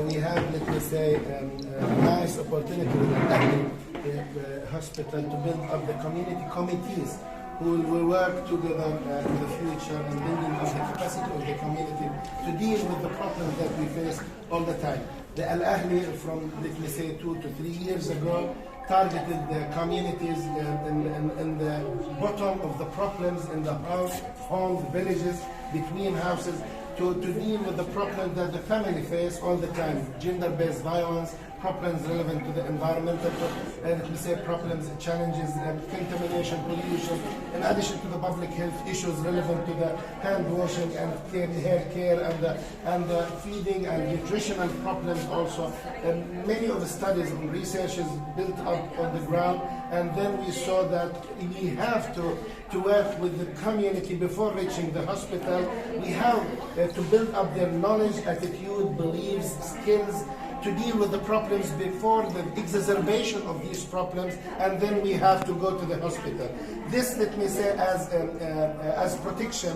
we have, let me say, a nice opportunity with the hospital to build up the community committees who will work together in the future and building up the capacity of the community to deal with the problems that we face all the time. The Al-Ahli from, let me say, 2 to 3 years ago targeted the communities in the bottom of the problems in the homes, villages, between houses, to deal with the problem that the family face all the time, gender-based violence, problems relevant to the environmental, let me say, problems, challenges, contamination, pollution, in addition to the public health issues relevant to the hand washing and hair care and the feeding and nutritional problems also. Many of the studies and researches built up on the ground, and then we saw that we have to work with the community before reaching the hospital. We have to build up their knowledge, attitude, beliefs, skills, to deal with the problems before the exacerbation of these problems, and then we have to go to the hospital. This, let me say, as protection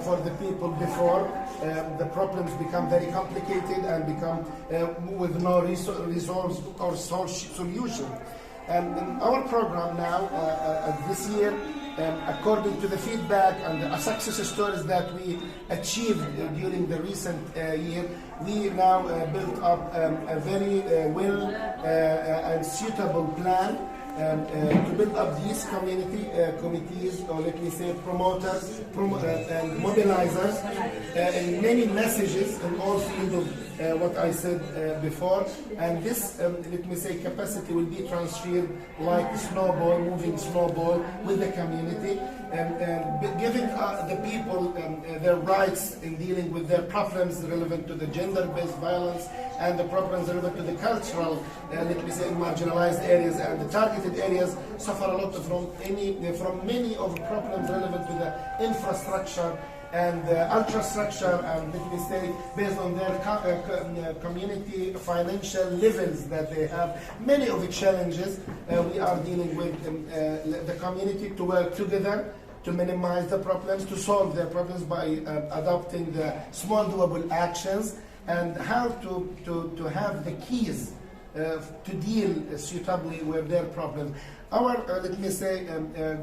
for the people before the problems become very complicated and become with no resource or solution. Our program now, this year, according to the feedback and the success stories that we achieved during the recent year, we now built up a very well and suitable plan to build up these committees, or let me say promoters and mobilizers, and many messages in all fields of what I said before. And this, let me say, capacity will be transferred like a snowball, moving snowball with the community, giving the people their rights in dealing with their problems relevant to the gender-based violence and the problems relevant to the cultural, let me say, marginalized areas and the targeted areas suffer a lot from many of the problems relevant to the infrastructure and ultrastructure, and let me say, based on their community financial levels that they have. Many of the challenges we are dealing with the community to work together to minimize the problems, to solve their problems by adopting the small doable actions, and how to have the keys to deal suitably with their problems. Our, let me say,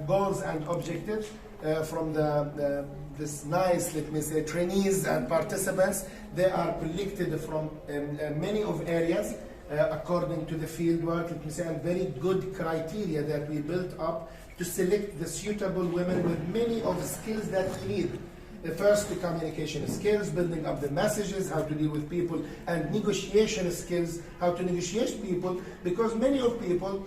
goals and objectives from this nice, let me say, trainees and participants, they are collected from many of areas according to the field work, let me say, and very good criteria that we built up to select the suitable women with many of the skills that we need. First, the communication skills, building up the messages, how to deal with people, and negotiation skills, how to negotiate people, because many of people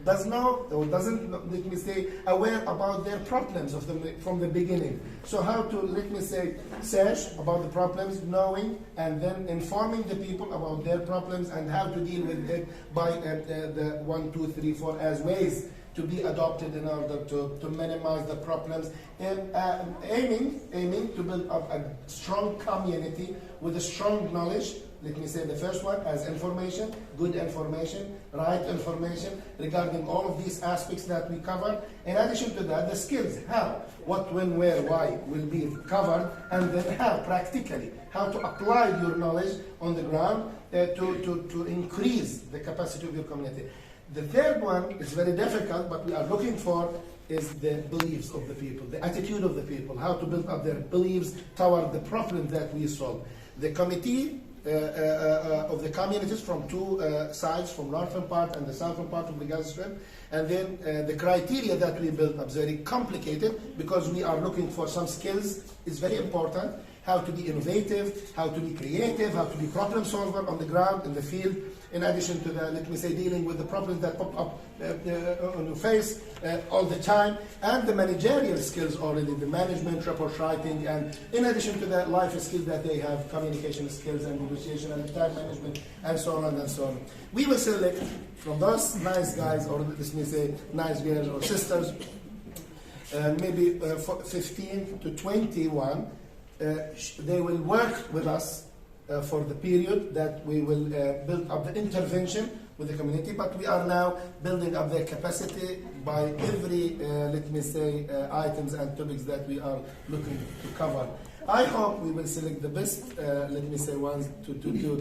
does not, or doesn't, let me say, aware about their problems from the beginning. So how to, let me say, search about the problems, knowing, and then informing the people about their problems and how to deal with it by the 1, 2, 3, 4 as ways to be adopted in order to minimize the problems, and aiming to build up a strong community with a strong knowledge. Let me say the first one as information, good information, right information regarding all of these aspects that we cover. In addition to that, the skills, how, what, when, where, why will be covered, and then how, practically, how to apply your knowledge on the ground to increase the capacity of your community. The third one is very difficult, but we are looking for is the beliefs of the people, the attitude of the people, how to build up their beliefs toward the problem that we solve. The committee of the communities from two sides, from northern part and the southern part of the Gaza Strip, and then the criteria that we built up is very complicated because we are looking for some skills. Is very important, how to be innovative, how to be creative, how to be problem solver on the ground, in the field, in addition to the, let me say, dealing with the problems that pop up on your face all the time, and the managerial skills already, the management, report writing, and in addition to the life skills that they have, communication skills and negotiation and time management, and so on and so on. We will select from those nice guys, or let me say, nice girls or sisters, maybe 15 to 21, they will work with us for the period that we will build up the intervention with the community, but we are now building up their capacity by every, let me say, items and topics that we are looking to cover. I hope we will select the best, let me say, ones to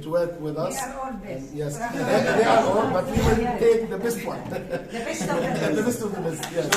work with us. They are all best. Yes, they are all, but we will take the best one. The best of the best. The best of the best, yes.